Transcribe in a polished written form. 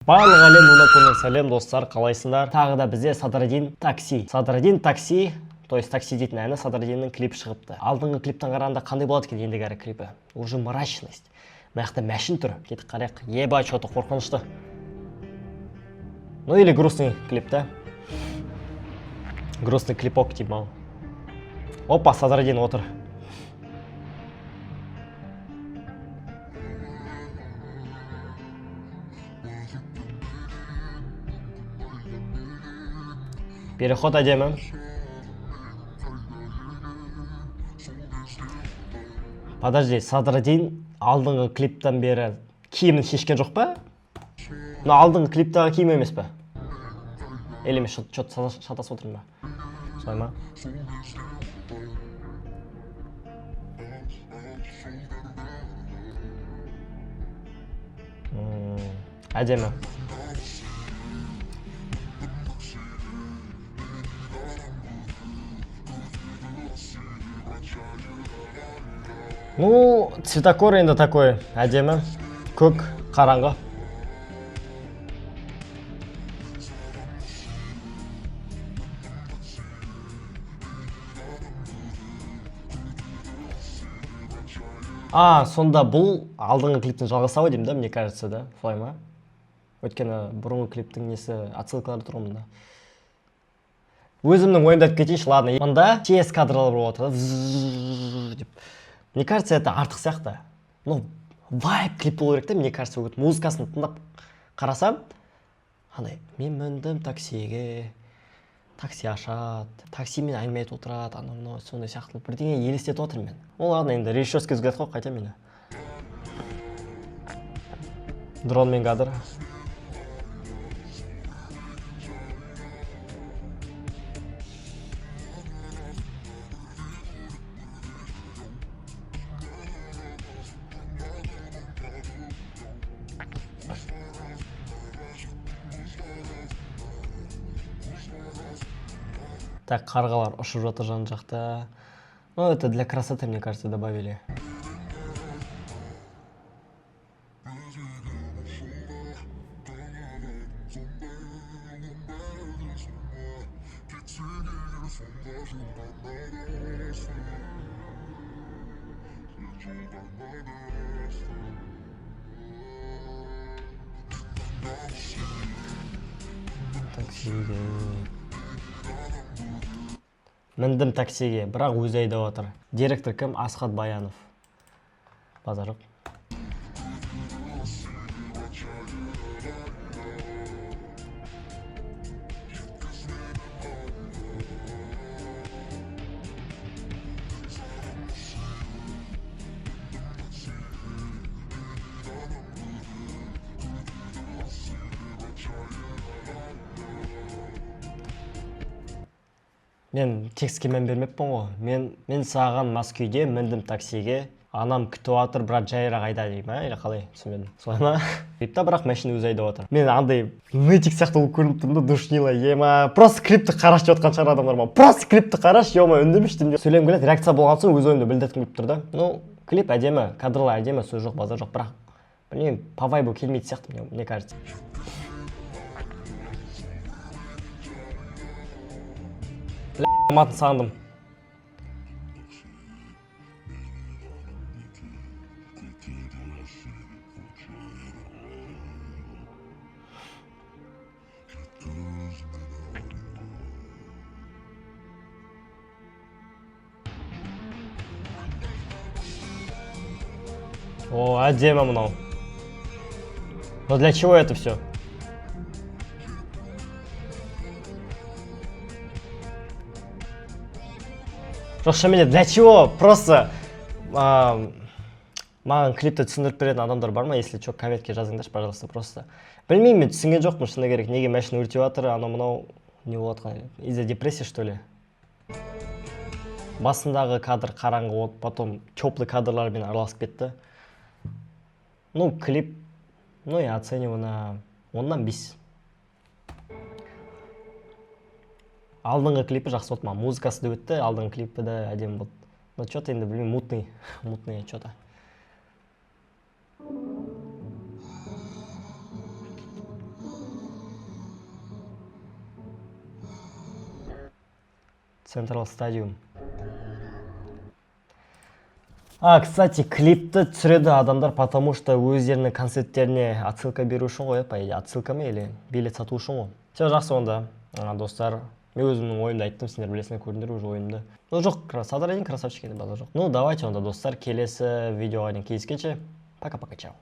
Барлық әлем ұнакөңіл сәлем достар, қалайсыңдар? Тағы да бізде Садрадин такси. Садрадин такси, то есть такси дейтін әні Садрадиннің клип шығыпты. Алдыңғы клиптен қарағанда қандай болады екен ендігі әрі клипі? Уже мрачность. Маяқта мәшін тұр. Кетіп қарайық. Еба, что-то қорқынышты. Ну или грустный клип, да? Грустный клипок типа. Опа, Садрадин отыр. Переход әдемі. Подожди, Садрадин алдыңғы клиптен бері киімін шешкен жоқ па? Но алдыңғы клиптағы киім емес па? Или мен что-то шатасып отырмын ба? Солай ма? Әдемі. Ну, цветокор енді такой әдемі, көк, қараңғы. Сонда бұл алдыңғы клиптің жалғасауы деймін да, мне кажется, да, солай ма? Өйткені бұрынғы клиптің несі отсылкалары тұрмын да. Өзімнің ойымды айтып кетейінші, ладно. Мұнда тез кадрлар болып отыр. Мне кажется, это артық сияқты. Ну, вайб клип болу керек та, мне кажется, музыкасын тыңдап қарасам, андай, мен міндім таксиге, такси ашады, таксимен әңгіме айтып отырады, анау сондай сияқты бірдеңе елестетіп отырмын мен. Ол ладно, енді режиссерский взгляд қой, қайтам мені. Дронмен кадр. Так, қарғалар ұшып жатыр жан жақта. Ну, это для красоты, мне кажется, добавили. Таксиге. Міндім таксиге, бірақ өзі айдап отыр. Директор кім? Асхат Баянов. Базар жоқ. Мен текстке мән бермеппін ғой. Мен саған Мәскеуде міндім таксиге, анам күтіп отыр, бірақ жайырақ айда деймін, или қалай? Түсінбедім. Солай ма? Клипта бірақ машина өзі айдап отыр. Мен андай нытик сияқты болып көрініп тұрмын да, душнила, ема. Просто клипті қараш жатқан шығар адамдар ма? Просто клипті қараш, ема, үндемештім деп. Сөйлем келеді, реакция болған соң өз ойымды білдірткім келіп тұр да. Ну, клип әдемі, кадрлар әдемі, сөз жоқ, базар жоқ, бірақ білмеймін, по вайбу келмейді сияқты, мне кажется. Матын сағындым. О, әдемі мынау. Но для чего это все? Шынымен для чего? Просто маған клипті түсіндіріп беретін адамдар бар ма? Если что, комментке жазыңдаршы, пожалуйста, просто. Білмеймін, мен түсінген жоқпын, шыны керек. Неге машина өртеп жатыр, анау мынау не болып жатқан? Из-за депрессии, что ли? Басындағы кадр қараңғы болып, потом теплый кадрлармен араласып кетті. Ну, клип, ну, я оцениваю на 10/5. Алдыңғы клипі жақсы болды ма? Музыкасы да өтті, алдыңғы клипі де әдемі болды. Но что-то енді білмеймін, мутный что-то. Централ стадиум. Кстати, клипті түсіреді адамдар, потому что өздерінің концерттеріне отсылка беру үшін ғой, по идее, отсылка ма или билет сату үшін ғой. Все жақсы онда, достар. Мен өзімнің ойымды айттым, сендер білесіңдер, көрдіңдер уже ойымды. Ну жоқ, садар един красавчик еді, базар жоқ. Ну давайте онда достар, келесі видеоға дейін кездескенше. Пока-пока, чао.